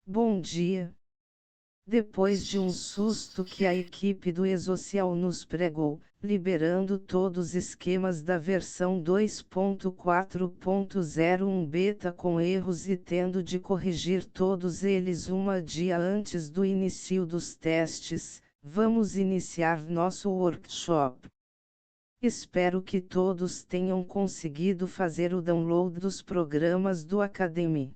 Bom dia. Depois de um susto que a equipe do eSocial nos pregou, liberando todos os esquemas da versão 2.4.01 beta com erros e tendo de corrigir todos eles um dia antes do início dos testes, vamos iniciar nosso workshop. Espero que todos tenham conseguido fazer o download dos programas do Academy.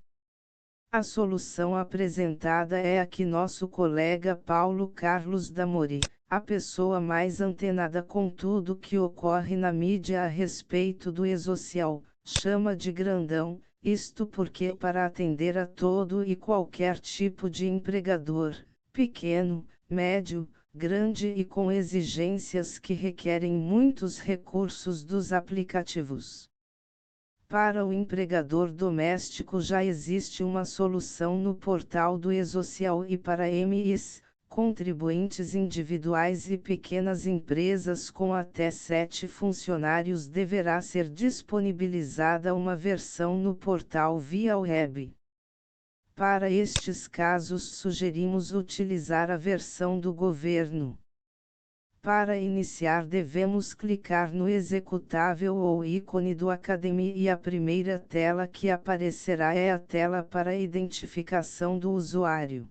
A solução apresentada é a que nosso colega Paulo Carlos Damori, a pessoa mais antenada com tudo que ocorre na mídia a respeito do eSocial, chama de grandão, isto porque para atender a todo e qualquer tipo de empregador, pequeno, médio, grande e com exigências que requerem muitos recursos dos aplicativos. Para o empregador doméstico já existe uma solução no portal do eSocial e para MEs, contribuintes individuais e pequenas empresas com até 7 funcionários deverá ser disponibilizada uma versão no portal via web. Para estes casos sugerimos utilizar a versão do governo. Para iniciar devemos clicar no executável ou ícone do Academy e a primeira tela que aparecerá é a tela para identificação do usuário.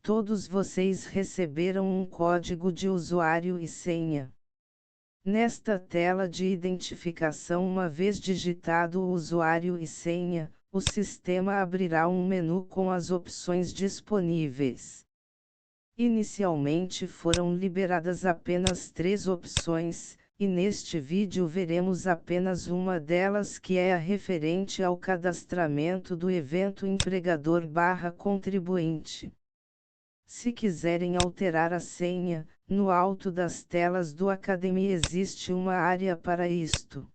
Todos vocês receberam um código de usuário e senha. Nesta tela de identificação, uma vez digitado o usuário e senha, o sistema abrirá um menu com as opções disponíveis. Inicialmente foram liberadas apenas 3 opções, e neste vídeo veremos apenas uma delas que é a referente ao cadastramento do evento empregador/contribuinte. Se quiserem alterar a senha, no alto das telas do Academy existe uma área para isto.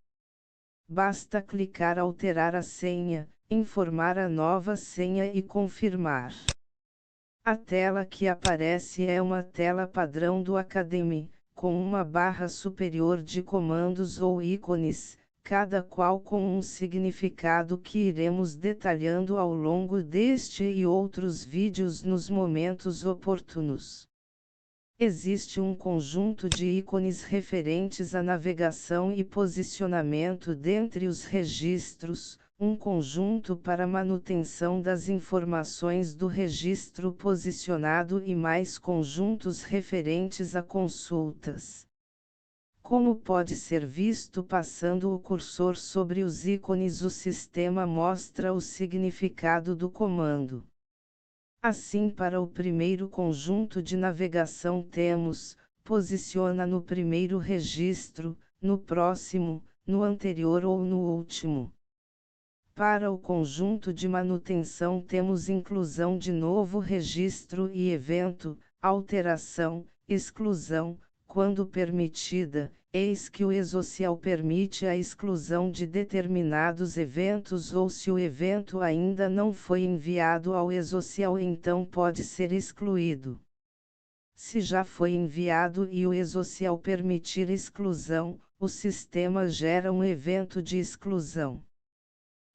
Basta clicar alterar a senha, informar a nova senha e confirmar. A tela que aparece é uma tela padrão do Academy, com uma barra superior de comandos ou ícones, cada qual com um significado que iremos detalhando ao longo deste e outros vídeos nos momentos oportunos. Existe um conjunto de ícones referentes à navegação e posicionamento dentre os registros, um conjunto para manutenção das informações do registro posicionado e mais conjuntos referentes a consultas. Como pode ser visto passando o cursor sobre os ícones, o sistema mostra o significado do comando. Assim, para o primeiro conjunto de navegação temos, posiciona no primeiro registro, no próximo, no anterior ou no último. Para o conjunto de manutenção temos inclusão de novo registro e evento, alteração, exclusão, quando permitida. Eis que o eSocial permite a exclusão de determinados eventos ou se o evento ainda não foi enviado ao eSocial então pode ser excluído. Se já foi enviado e o eSocial permitir exclusão, o sistema gera um evento de exclusão.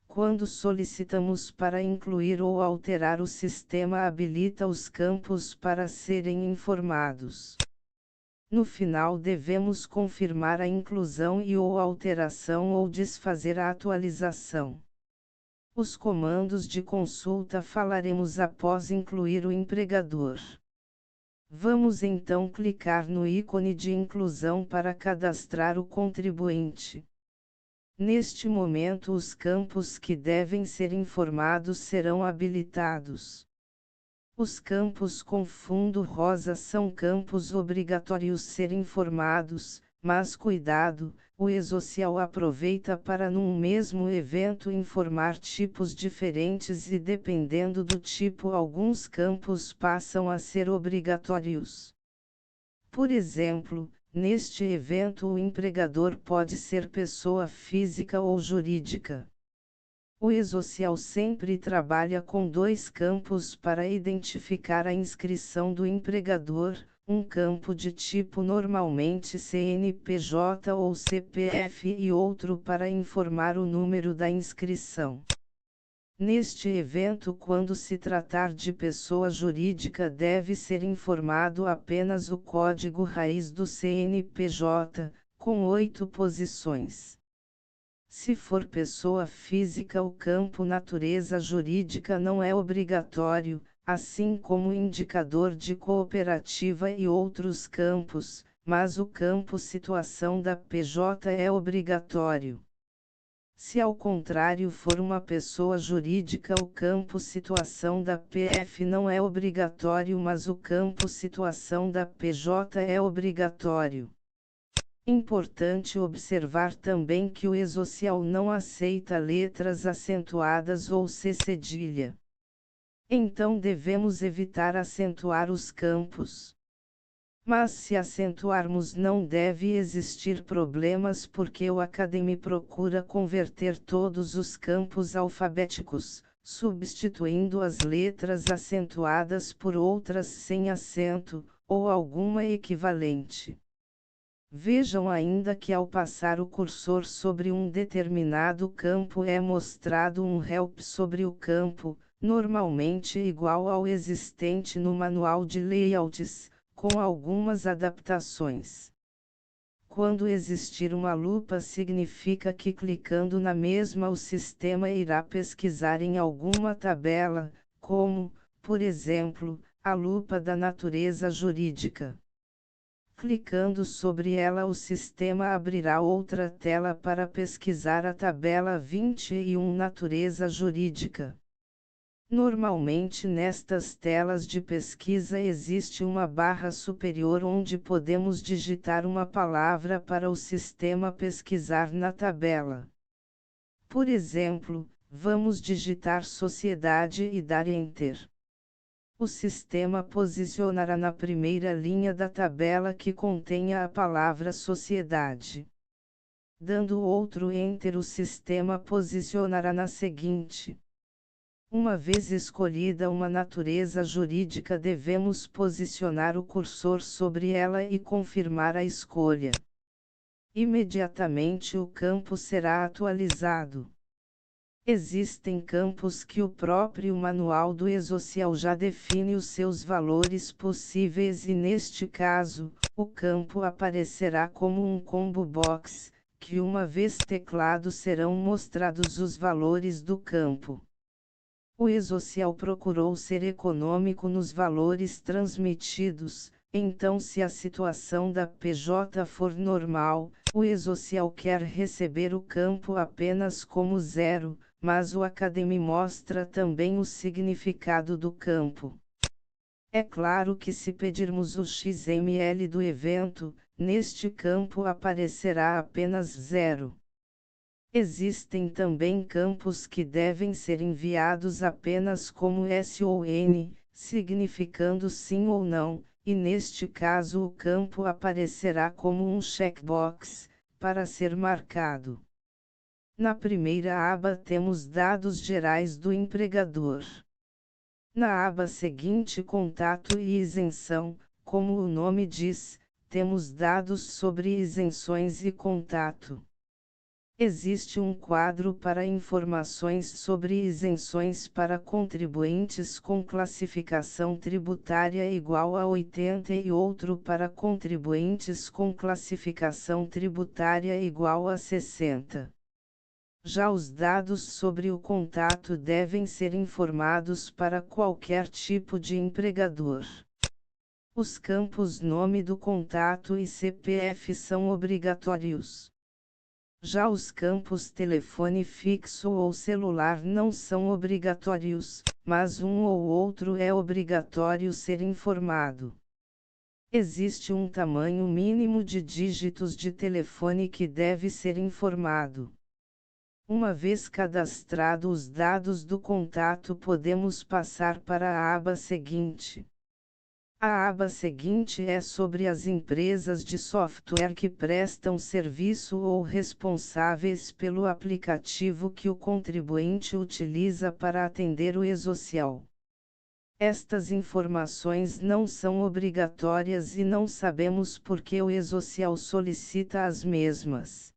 Quando solicitamos para incluir ou alterar, o sistema habilita os campos para serem informados. No final devemos confirmar a inclusão e ou alteração ou desfazer a atualização. Os comandos de consulta falaremos após incluir o empregador. Vamos então clicar no ícone de inclusão para cadastrar o contribuinte. Neste momento os campos que devem ser informados serão habilitados. Os campos com fundo rosa são campos obrigatórios ser informados, mas cuidado, o eSocial aproveita para num mesmo evento informar tipos diferentes e dependendo do tipo alguns campos passam a ser obrigatórios. Por exemplo, neste evento o empregador pode ser pessoa física ou jurídica. O eSocial sempre trabalha com 2 campos para identificar a inscrição do empregador, um campo de tipo normalmente CNPJ ou CPF e outro para informar o número da inscrição. Neste evento, quando se tratar de pessoa jurídica, deve ser informado apenas o código raiz do CNPJ, com 8 posições. Se for pessoa física, o campo natureza jurídica não é obrigatório, assim como o indicador de cooperativa e outros campos, mas o campo situação da PJ é obrigatório. Se ao contrário for uma pessoa jurídica, o campo situação da PF não é obrigatório, mas o campo situação da PJ é obrigatório. Importante observar também que o E-Social não aceita letras acentuadas ou C cedilha. Então devemos evitar acentuar os campos. Mas se acentuarmos, não deve existir problemas, porque o Academy procura converter todos os campos alfabéticos, substituindo as letras acentuadas por outras sem acento, ou alguma equivalente. Vejam ainda que ao passar o cursor sobre um determinado campo é mostrado um help sobre o campo, normalmente igual ao existente no manual de layouts, com algumas adaptações. Quando existir uma lupa, significa que clicando na mesma o sistema irá pesquisar em alguma tabela, como, por exemplo, a lupa da natureza jurídica. Clicando sobre ela, o sistema abrirá outra tela para pesquisar a tabela 21 Natureza Jurídica. Normalmente nestas telas de pesquisa existe uma barra superior onde podemos digitar uma palavra para o sistema pesquisar na tabela. Por exemplo, vamos digitar sociedade e dar Enter. O sistema posicionará na primeira linha da tabela que contenha a palavra sociedade. Dando outro Enter, o sistema posicionará na seguinte. Uma vez escolhida uma natureza jurídica, devemos posicionar o cursor sobre ela e confirmar a escolha. Imediatamente o campo será atualizado. Existem campos que o próprio manual do E-Social já define os seus valores possíveis e neste caso, o campo aparecerá como um combo box, que uma vez teclado serão mostrados os valores do campo. O E-Social procurou ser econômico nos valores transmitidos, então se a situação da PJ for normal, o E-Social quer receber o campo apenas como 0, mas o Academy mostra também o significado do campo. É claro que se pedirmos o XML do evento, neste campo aparecerá apenas 0. Existem também campos que devem ser enviados apenas como S ou N, significando sim ou não, e neste caso o campo aparecerá como um checkbox, para ser marcado. Na primeira aba temos dados gerais do empregador. Na aba seguinte, contato e isenção, como o nome diz, temos dados sobre isenções e contato. Existe um quadro para informações sobre isenções para contribuintes com classificação tributária igual a 80 e outro para contribuintes com classificação tributária igual a 60. Já os dados sobre o contato devem ser informados para qualquer tipo de empregador. Os campos nome do contato e CPF são obrigatórios. Já os campos telefone fixo ou celular não são obrigatórios, mas um ou outro é obrigatório ser informado. Existe um tamanho mínimo de dígitos de telefone que deve ser informado. Uma vez cadastrado os dados do contato, podemos passar para a aba seguinte. A aba seguinte é sobre as empresas de software que prestam serviço ou responsáveis pelo aplicativo que o contribuinte utiliza para atender o E-Social. Estas informações não são obrigatórias e não sabemos por que o E-Social solicita as mesmas.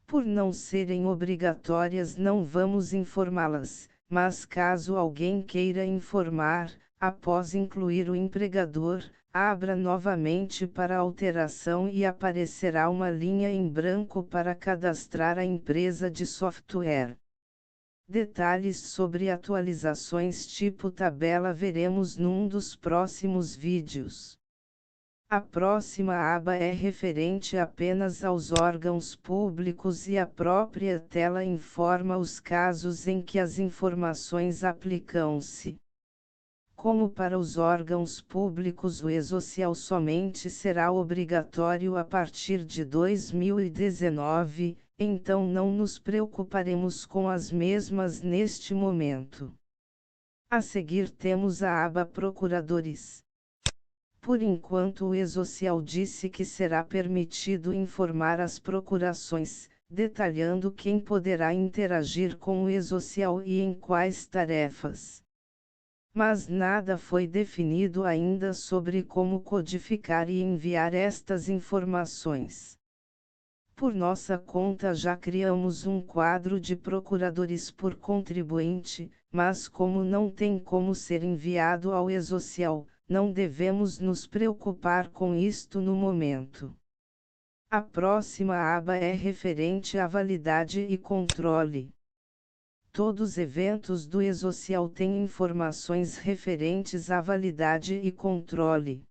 Por não serem obrigatórias, não vamos informá-las, mas caso alguém queira informar, após incluir o empregador, abra novamente para alteração e aparecerá uma linha em branco para cadastrar a empresa de software. Detalhes sobre atualizações tipo tabela veremos num dos próximos vídeos. A próxima aba é referente apenas aos órgãos públicos e a própria tela informa os casos em que as informações aplicam-se. Como para os órgãos públicos o e-social somente será obrigatório a partir de 2019, então não nos preocuparemos com as mesmas neste momento. A seguir temos a aba Procuradores. Por enquanto o e-social disse que será permitido informar as procurações, detalhando quem poderá interagir com o e-social e em quais tarefas. Mas nada foi definido ainda sobre como codificar e enviar estas informações. Por nossa conta já criamos um quadro de procuradores por contribuinte, mas como não tem como ser enviado ao e-social, não devemos nos preocupar com isto no momento. A próxima aba é referente à validade e controle. Todos os eventos do e-social têm informações referentes à validade e controle.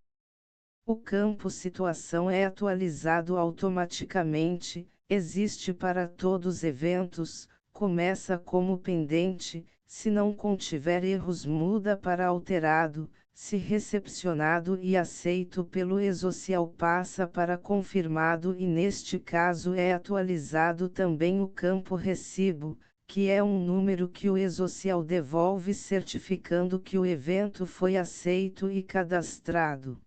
O campo situação é atualizado automaticamente, existe para todos os eventos, começa como pendente, se não contiver erros muda para alterado, se recepcionado e aceito pelo e-social passa para confirmado e neste caso é atualizado também o campo recibo, que é um número que o e-social devolve certificando que o evento foi aceito e cadastrado.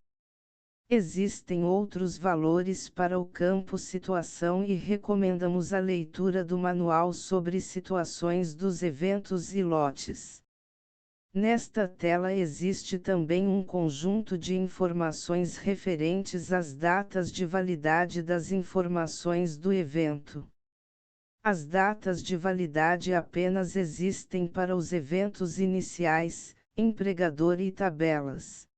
Existem outros valores para o campo situação e recomendamos a leitura do manual sobre situações dos eventos e lotes. Nesta tela existe também um conjunto de informações referentes às datas de validade das informações do evento. As datas de validade apenas existem para os eventos iniciais, empregador e tabelas.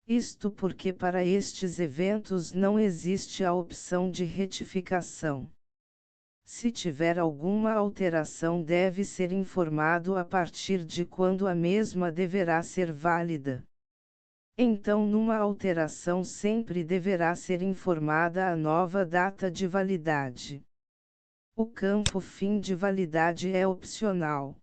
Isto porque para estes eventos não existe a opção de retificação. Se tiver alguma alteração deve ser informado a partir de quando a mesma deverá ser válida. Então numa alteração sempre deverá ser informada a nova data de validade. O campo fim de validade é opcional.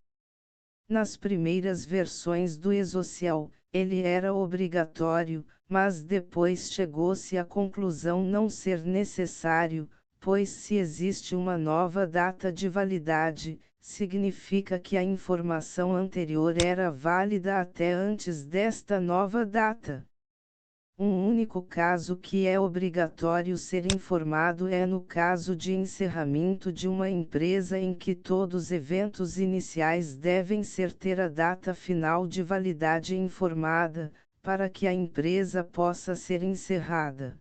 Nas primeiras versões do e-social, ele era obrigatório, mas depois chegou-se à conclusão não ser necessário, pois se existe uma nova data de validade, significa que a informação anterior era válida até antes desta nova data. Um único caso que é obrigatório ser informado é no caso de encerramento de uma empresa em que todos os eventos iniciais devem ter a data final de validade informada, para que a empresa possa ser encerrada.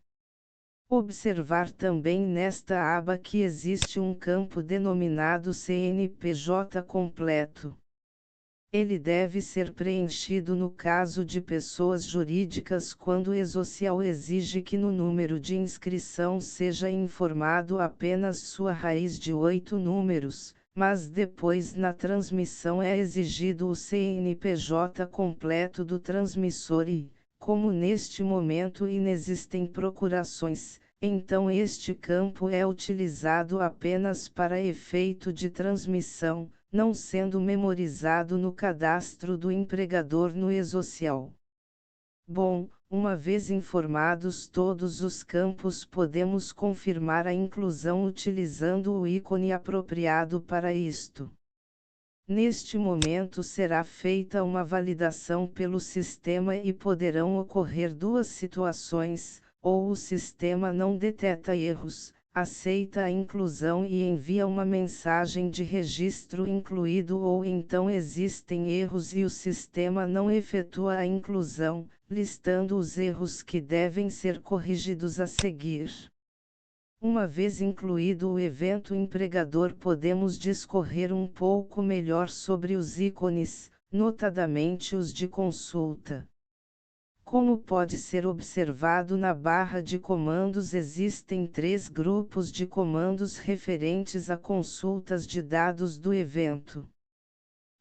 Observar também nesta aba que existe um campo denominado CNPJ completo. Ele deve ser preenchido no caso de pessoas jurídicas quando o e-social exige que no número de inscrição seja informado apenas sua raiz de 8 números, mas depois na transmissão é exigido o CNPJ completo do transmissor e, como neste momento inexistem procurações, então este campo é utilizado apenas para efeito de transmissão, não sendo memorizado no cadastro do empregador no e-social. Bom, uma vez informados todos os campos podemos confirmar a inclusão utilizando o ícone apropriado para isto. Neste momento será feita uma validação pelo sistema e poderão ocorrer duas situações, ou o sistema não detecta erros, aceita a inclusão e envia uma mensagem de registro incluído ou então existem erros e o sistema não efetua a inclusão, listando os erros que devem ser corrigidos a seguir. Uma vez incluído o evento empregador, podemos discorrer um pouco melhor sobre os ícones, notadamente os de consulta. Como pode ser observado na barra de comandos, existem 3 grupos de comandos referentes a consultas de dados do evento.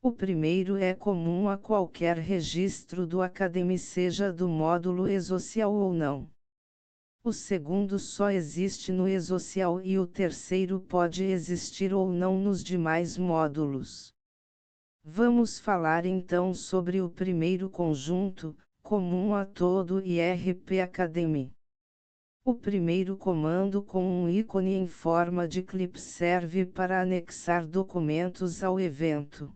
O primeiro é comum a qualquer registro do Academy, seja do módulo eSocial ou não. O segundo só existe no eSocial e o terceiro pode existir ou não nos demais módulos. Vamos falar então sobre o primeiro conjunto, comum a todo o IRP Academy. O primeiro comando com um ícone em forma de clip serve para anexar documentos ao evento.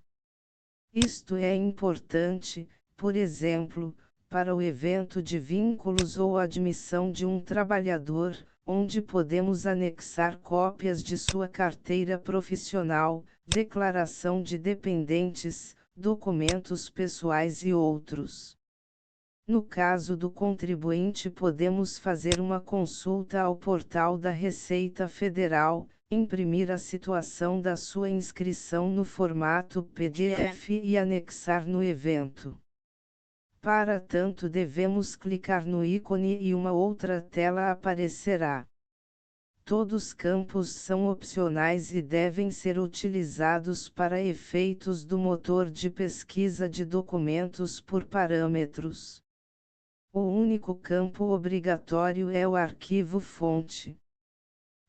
Isto é importante, por exemplo, para o evento de vínculos ou admissão de um trabalhador, onde podemos anexar cópias de sua carteira profissional, declaração de dependentes, documentos pessoais e outros. No caso do contribuinte, podemos fazer uma consulta ao portal da Receita Federal, imprimir a situação da sua inscrição no formato PDF e anexar no evento. Para tanto, devemos clicar no ícone e uma outra tela aparecerá. Todos os campos são opcionais e devem ser utilizados para efeitos do motor de pesquisa de documentos por parâmetros. O único campo obrigatório é o arquivo-fonte.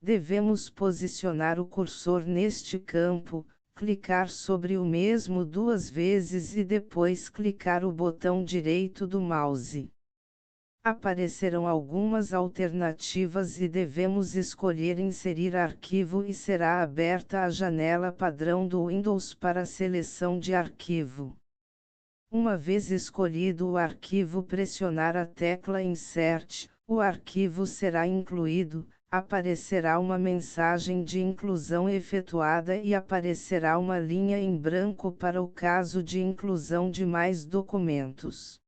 Devemos posicionar o cursor neste campo, clicar sobre o mesmo 2 vezes e depois clicar o botão direito do mouse. Aparecerão algumas alternativas e devemos escolher inserir arquivo e será aberta a janela padrão do Windows para seleção de arquivo. Uma vez escolhido o arquivo, pressionar a tecla Insert, o arquivo será incluído, aparecerá uma mensagem de inclusão efetuada e aparecerá uma linha em branco para o caso de inclusão de mais documentos.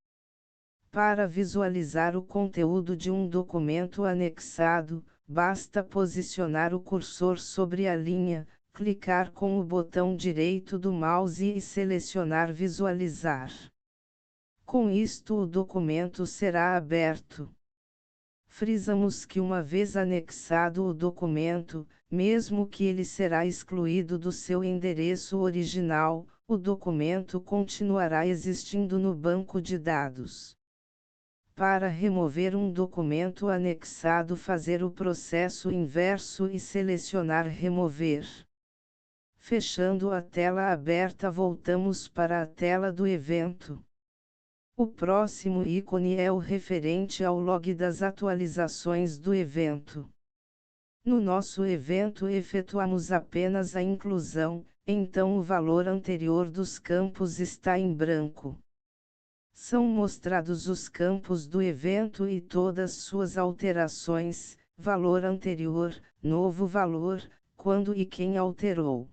Para visualizar o conteúdo de um documento anexado, basta posicionar o cursor sobre a linha, clicar com o botão direito do mouse e selecionar Visualizar. Com isto, o documento será aberto. Frisamos que uma vez anexado o documento, mesmo que ele será excluído do seu endereço original, o documento continuará existindo no banco de dados. Para remover um documento anexado, fazer o processo inverso e selecionar Remover. Fechando a tela aberta, voltamos para a tela do evento. O próximo ícone é o referente ao log das atualizações do evento. No nosso evento efetuamos apenas a inclusão, então o valor anterior dos campos está em branco. São mostrados os campos do evento e todas suas alterações, valor anterior, novo valor, quando e quem alterou.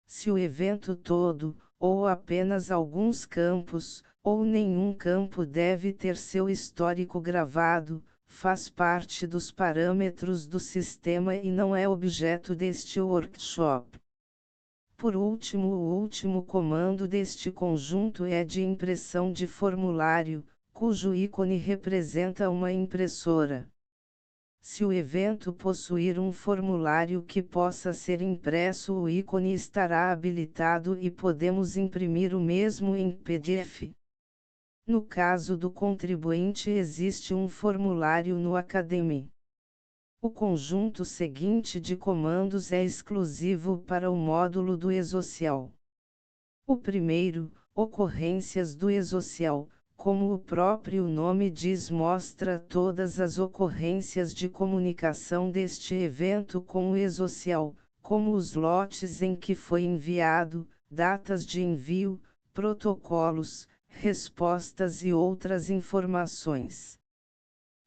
Se o evento todo, ou apenas alguns campos, ou nenhum campo deve ter seu histórico gravado, faz parte dos parâmetros do sistema e não é objeto deste workshop. Por último, o último comando deste conjunto é de impressão de formulário, cujo ícone representa uma impressora. Se o evento possuir um formulário que possa ser impresso, o ícone estará habilitado e podemos imprimir o mesmo em PDF. No caso do contribuinte, existe um formulário no Academy. O conjunto seguinte de comandos é exclusivo para o módulo do eSocial. O primeiro, ocorrências do eSocial, como o próprio nome diz, mostra todas as ocorrências de comunicação deste evento com o eSocial, como os lotes em que foi enviado, datas de envio, protocolos, respostas e outras informações.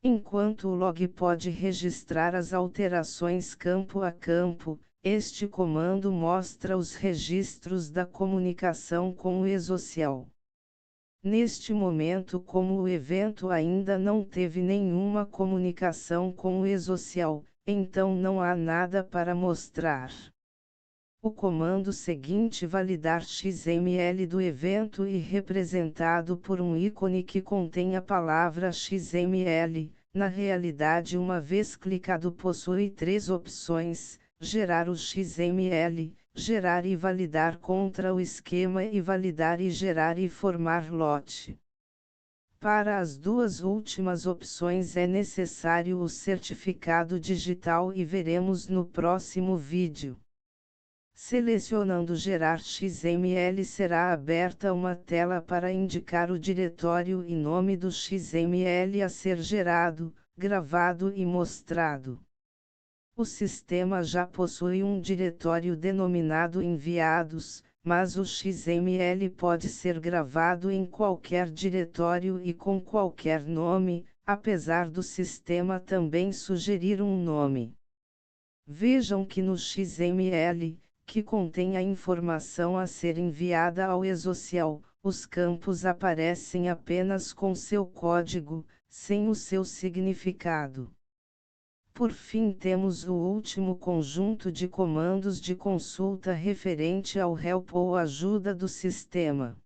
Enquanto o log pode registrar as alterações campo a campo, este comando mostra os registros da comunicação com o eSocial. Neste momento, como o evento ainda não teve nenhuma comunicação com o eSocial, então não há nada para mostrar. O comando seguinte validar XML do evento e representado por um ícone que contém a palavra XML. Na realidade, uma vez clicado, possui três opções: gerar o XML, gerar e validar contra o esquema e validar e gerar e formar lote. Para as duas últimas opções é necessário o certificado digital e veremos no próximo vídeo. Selecionando Gerar XML será aberta uma tela para indicar o diretório e nome do XML a ser gerado, gravado e mostrado. O sistema já possui um diretório denominado Enviados, mas o XML pode ser gravado em qualquer diretório e com qualquer nome, apesar do sistema também sugerir um nome. Vejam que no XML, que contém a informação a ser enviada ao eSocial, os campos aparecem apenas com seu código, sem o seu significado. Por fim, temos o último conjunto de comandos de consulta referente ao help ou ajuda do sistema.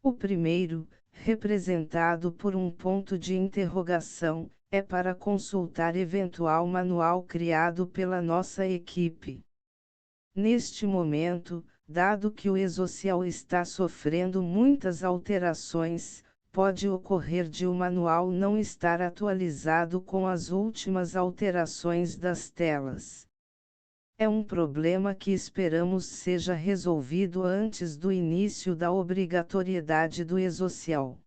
O primeiro, representado por um ponto de interrogação, é para consultar eventual manual criado pela nossa equipe. Neste momento, dado que o eSocial está sofrendo muitas alterações, pode ocorrer de o manual não estar atualizado com as últimas alterações das telas. É um problema que esperamos seja resolvido antes do início da obrigatoriedade do eSocial.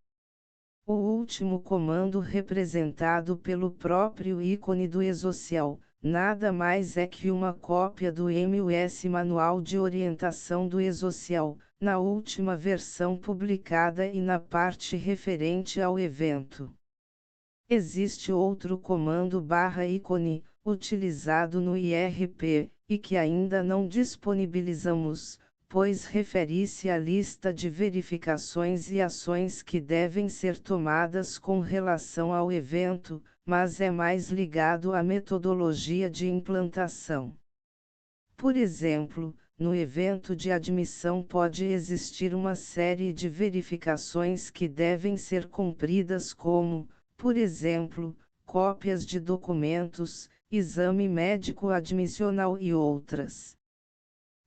O último comando representado pelo próprio ícone do eSocial, nada mais é que uma cópia do MUS Manual de Orientação do eSocial, na última versão publicada e na parte referente ao evento. Existe outro comando /ícone, utilizado no IRP, e que ainda não disponibilizamos, pois refere-se à lista de verificações e ações que devem ser tomadas com relação ao evento, mas é mais ligado à metodologia de implantação. Por exemplo, no evento de admissão pode existir uma série de verificações que devem ser cumpridas como, por exemplo, cópias de documentos, exame médico admissional e outras.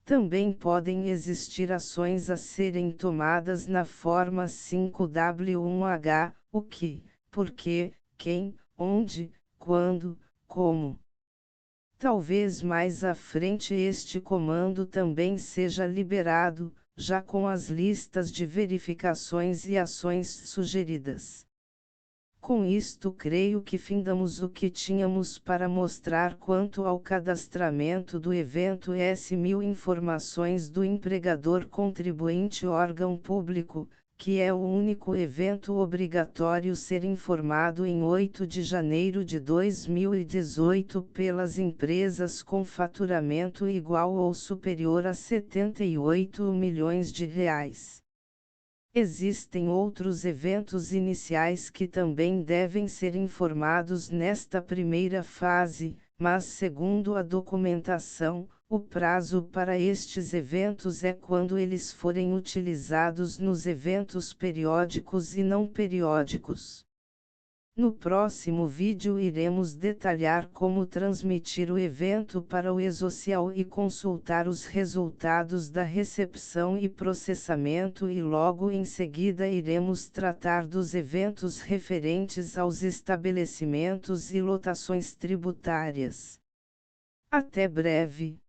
Também podem existir ações a serem tomadas na forma 5W1H, o que, porquê, quem, onde, quando, como. Talvez mais à frente este comando também seja liberado, já com as listas de verificações e ações sugeridas. Com isto creio que findamos o que tínhamos para mostrar quanto ao cadastramento do evento S1000 Informações do Empregador Contribuinte Órgão Público, que é o único evento obrigatório ser informado em 8 de janeiro de 2018 pelas empresas com faturamento igual ou superior a R$ 78 milhões. Existem outros eventos iniciais que também devem ser informados nesta primeira fase, mas segundo a documentação, o prazo para estes eventos é quando eles forem utilizados nos eventos periódicos e não periódicos. No próximo vídeo iremos detalhar como transmitir o evento para o eSocial e consultar os resultados da recepção e processamento e logo em seguida iremos tratar dos eventos referentes aos estabelecimentos e lotações tributárias. Até breve.